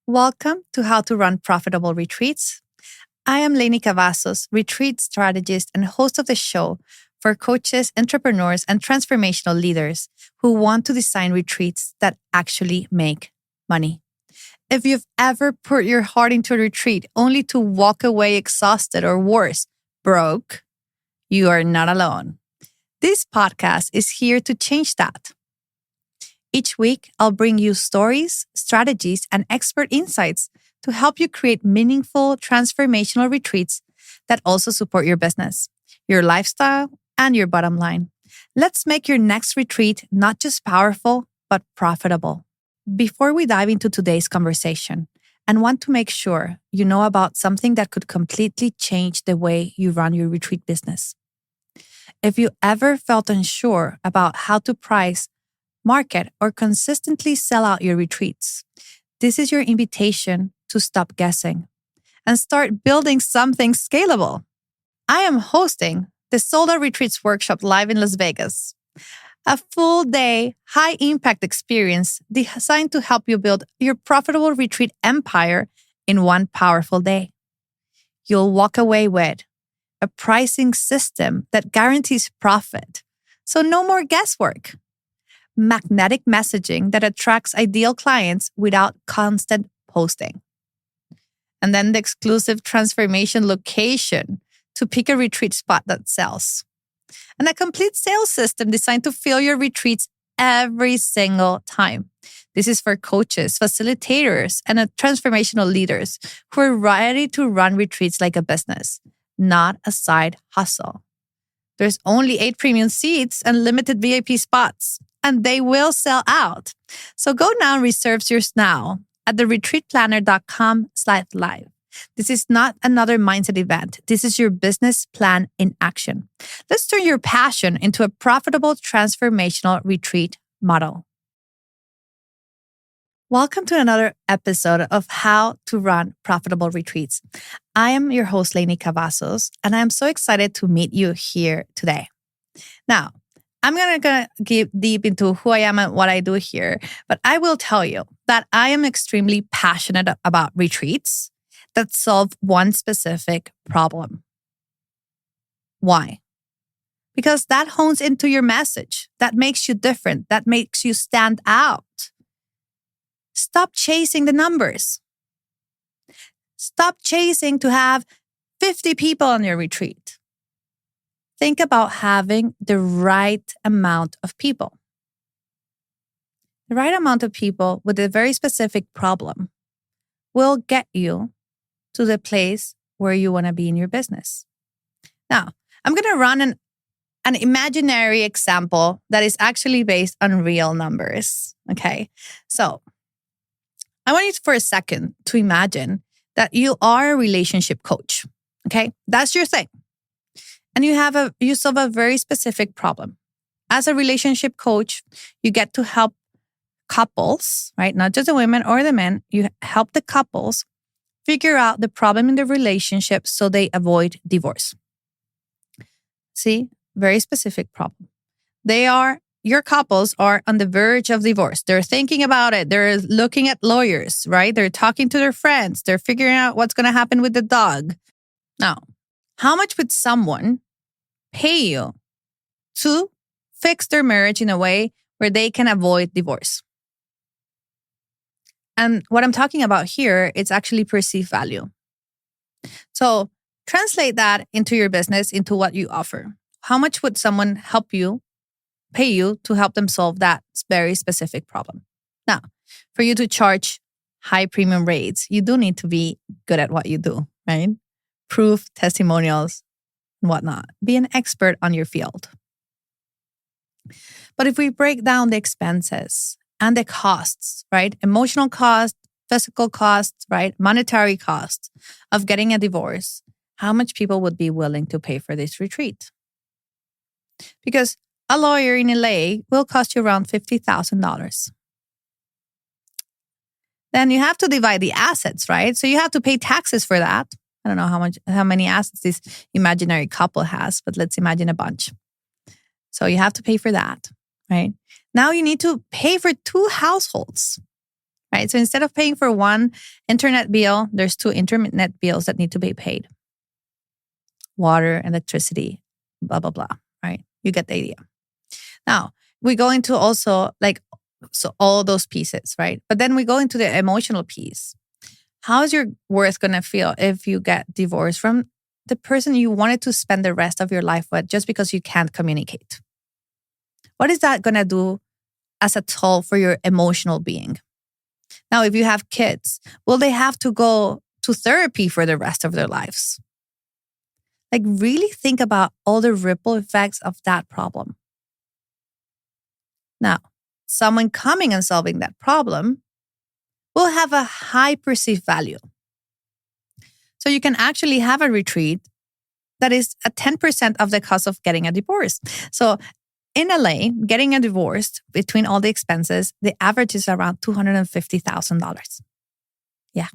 Welcome to How to Run Profitable Retreats. I am Lainey Cavazos, retreat strategist and host of the show for coaches, entrepreneurs, and transformational leaders who want to design retreats that actually make money. If you've ever put your heart into a retreat only to walk away exhausted or worse, broke, you are not alone. This podcast is here to change that. Each week, I'll bring you stories, strategies, and expert insights to help you create meaningful, transformational retreats that also support your business, your lifestyle, and your bottom line. Let's make your next retreat not just powerful, but profitable. Before we dive into today's conversation, I want to make sure you know about something that could completely change the way you run your retreat business. If you ever felt unsure about how to price, market, or consistently sell out your retreats, this is your invitation to stop guessing and start building something scalable. I am hosting the Sold Out Retreats Workshop live in Las Vegas, a full-day, high-impact experience designed to help you build your profitable retreat empire in one powerful day. You'll walk away with a pricing system that guarantees profit, so no more guesswork. Magnetic messaging that attracts ideal clients without constant posting. And then the exclusive transformation location to pick a retreat spot that sells. And a complete sales system designed to fill your retreats every single time. This is for coaches, facilitators, and transformational leaders who are ready to run retreats like a business, not a side hustle. There's only 8 premium seats and limited VIP spots, and they will sell out. So go now and reserve yours now at theretreatplanner.com/live. This is not another mindset event. This is your business plan in action. Let's turn your passion into a profitable transformational retreat model. Welcome to another episode of How to Run Profitable Retreats. I am your host, Lainey Cavazos, and I am so excited to meet you here today. Now, I'm going to get deep into who I am and what I do here, but I will tell you that I am extremely passionate about retreats that solve one specific problem. Why? Because that hones into your message, that makes you different, that makes you stand out. Stop chasing the numbers. Stop chasing to have 50 people on your retreat. Think about having the right amount of people. The right amount of people with a very specific problem will get you to the place where you want to be in your business. Now, I'm going to run an imaginary example that is actually based on real numbers. Okay, so I want you for a second to imagine that you are a relationship coach. Okay, that's your thing. And you solve a very specific problem. As a relationship coach, you get to help couples, right? Not just the women or the men. You help the couples figure out the problem in the relationship so they avoid divorce. See, very specific problem. Your couples are on the verge of divorce. They're thinking about it. They're looking at lawyers, right? They're talking to their friends. They're figuring out what's going to happen with the dog. Now, how much would someone pay you to fix their marriage in a way where they can avoid divorce? And what I'm talking about here, it's actually perceived value. So translate that into your business, into what you offer. How much would someone pay you to help them solve that very specific problem? Now, for you to charge high premium rates, you do need to be good at what you do, right? Proof, testimonials, and whatnot. Be an expert on your field. But if we break down the expenses and the costs, right? Emotional costs, physical costs, right? Monetary costs of getting a divorce, how much people would be willing to pay for this retreat? Because a lawyer in LA will cost you around $50,000. Then you have to divide the assets, right? So you have to pay taxes for that. I don't know how many assets this imaginary couple has, but let's imagine a bunch. So you have to pay for that, right? Now you need to pay for 2 households, right? So instead of paying for one internet bill, there's 2 internet bills that need to be paid. Water, electricity, blah, blah, blah, right? You get the idea. Now, we go into also so all those pieces, right? But then we go into the emotional piece. How is your worth going to feel if you get divorced from the person you wanted to spend the rest of your life with just because you can't communicate? What is that going to do as a toll for your emotional being? Now, if you have kids, will they have to go to therapy for the rest of their lives? Like, really think about all the ripple effects of that problem. Now, someone coming and solving that problem will have a high perceived value. So you can actually have a retreat that is at 10% of the cost of getting a divorce. So in LA, getting a divorce between all the expenses, the average is around $250,000. Yeah.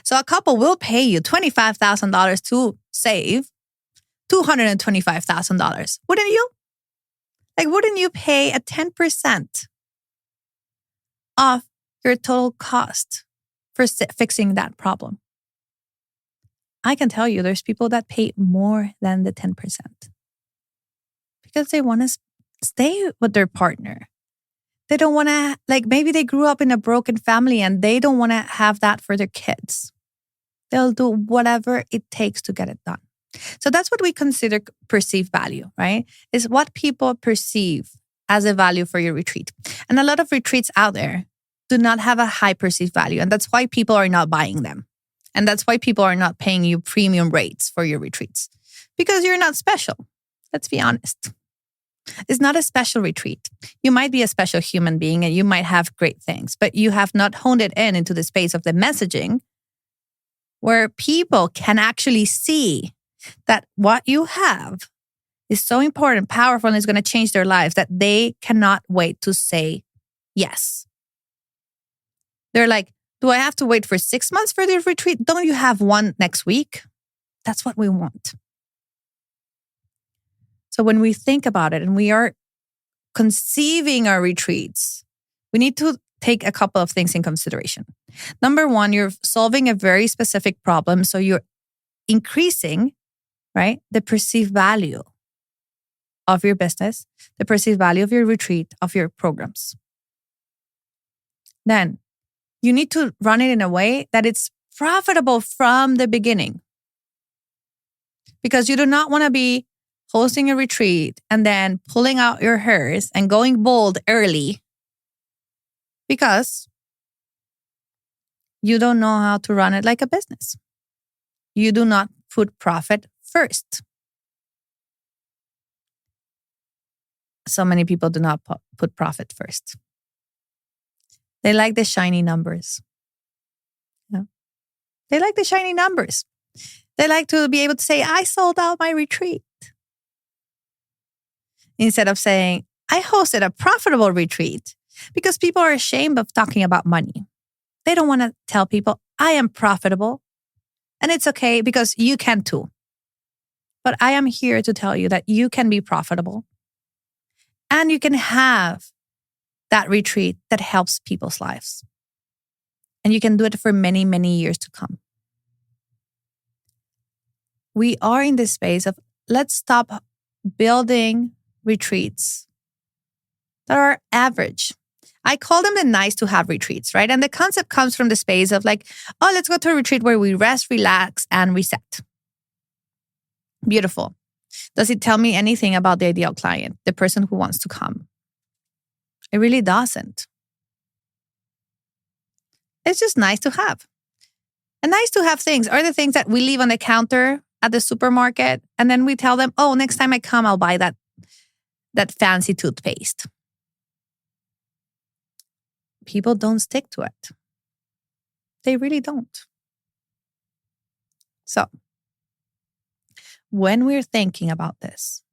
So a couple will pay you $25,000 to save $225,000. Wouldn't you? Like, wouldn't you pay a 10% of your total cost for fixing that problem? I can tell you there's people that pay more than the 10% because they want to stay with their partner. They don't want to, maybe they grew up in a broken family and they don't want to have that for their kids. They'll do whatever it takes to get it done. So that's what we consider perceived value, right? Is what people perceive as a value for your retreat. And a lot of retreats out there do not have a high perceived value. And that's why people are not buying them. And that's why people are not paying you premium rates for your retreats. Because you're not special. Let's be honest. It's not a special retreat. You might be a special human being and you might have great things, but you have not honed it into the space of the messaging where people can actually see that what you have is so important, powerful, and is going to change their lives that they cannot wait to say yes. They're like, do I have to wait for 6 months for the retreat? Don't you have one next week? That's what we want. So when we think about it and we are conceiving our retreats, we need to take a couple of things in consideration. Number one, you're solving a very specific problem. So you're increasing, right, the perceived value of your business, the perceived value of your retreat, of your programs. Then you need to run it in a way that it's profitable from the beginning. Because you do not want to be hosting a retreat and then pulling out your hairs and going bold early because you don't know how to run it like a business. You do not put profit first. So many people do not put profit first. They like the shiny numbers. Yeah. They like the shiny numbers. They like to be able to say, I sold out my retreat. Instead of saying, I hosted a profitable retreat, because people are ashamed of talking about money. They don't want to tell people, I am profitable. And it's okay because you can too. But I am here to tell you that you can be profitable and you can have that retreat that helps people's lives. And you can do it for many, many years to come. We are in this space of let's stop building retreats that are average. I call them the nice to have retreats, right? And the concept comes from the space of let's go to a retreat where we rest, relax, and reset. Beautiful. Does it tell me anything about the ideal client, the person who wants to come? It really doesn't. It's just nice to have. And nice to have things are the things that we leave on the counter at the supermarket. And then we tell them, oh, next time I come, I'll buy that fancy toothpaste. People don't stick to it. They really don't. So when we're thinking about this,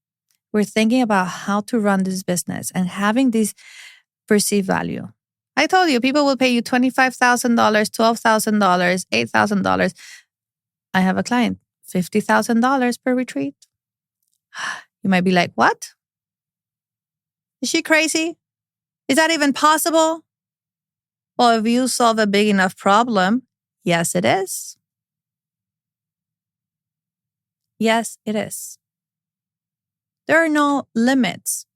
we're thinking about how to run this business and having this perceived value. I told you, people will pay you $25,000, $12,000, $8,000. I have a client, $50,000 per retreat. You might be like, what? Is she crazy? Is that even possible? Well, if you solve a big enough problem, yes, it is. Yes, it is. There are no limits.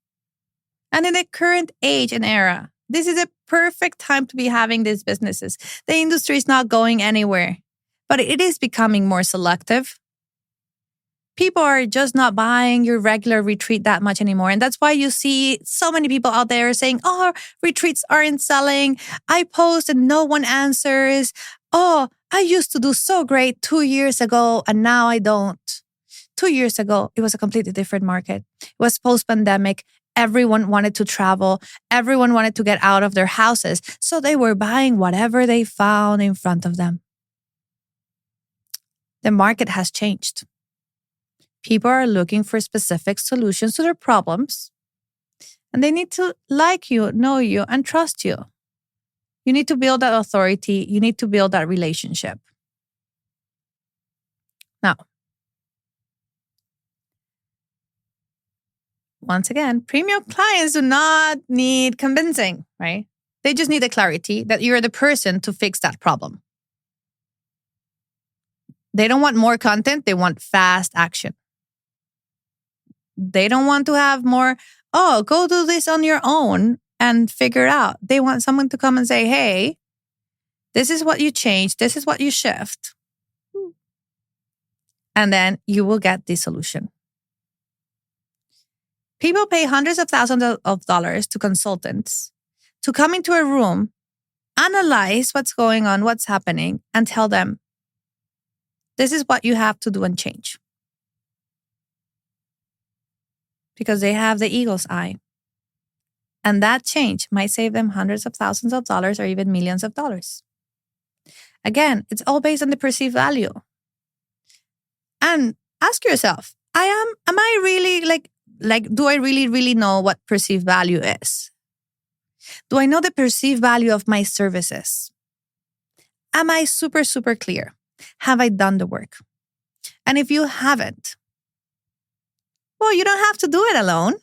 And in the current age and era, this is a perfect time to be having these businesses. The industry is not going anywhere, but it is becoming more selective. People are just not buying your regular retreat that much anymore. And that's why you see so many people out there saying, oh, retreats aren't selling. I post and no one answers. Oh, I used to do so great 2 years ago and now I don't. 2 years ago, it was a completely different market. It was post-pandemic. Everyone wanted to travel. Everyone wanted to get out of their houses. So they were buying whatever they found in front of them. The market has changed. People are looking for specific solutions to their problems. And they need to like you, know you, and trust you. You need to build that authority. You need to build that relationship. Now, once again, premium clients do not need convincing, right? They just need the clarity that you're the person to fix that problem. They don't want more content. They want fast action. They don't want to have more, oh, go do this on your own and figure it out. They want someone to come and say, hey, this is what you change. This is what you shift. And then you will get the solution. People pay hundreds of thousands of dollars to consultants to come into a room, analyze what's going on, what's happening, and tell them, this is what you have to do and change. Because they have the eagle's eye. And that change might save them hundreds of thousands of dollars or even millions of dollars. Again, it's all based on the perceived value. And ask yourself, am I really do I really know what perceived value is? Do I know the perceived value of my services? Am I super, super clear? Have I done the work? And if you haven't, well, you don't have to do it alone.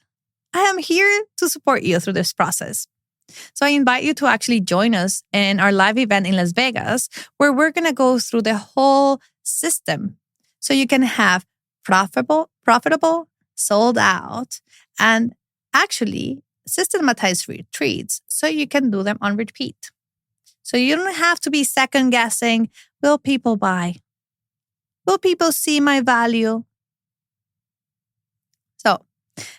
I am here to support you through this process. So I invite you to actually join us in our live event in Las Vegas, where we're going to go through the whole system so you can have profitable, sold out, and actually systematized retreats so you can do them on repeat. So you don't have to be second guessing, will people buy? Will people see my value? So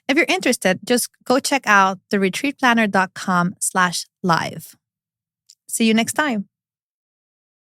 if you're interested, just go check out theretreatplanner.com/live. See you next time.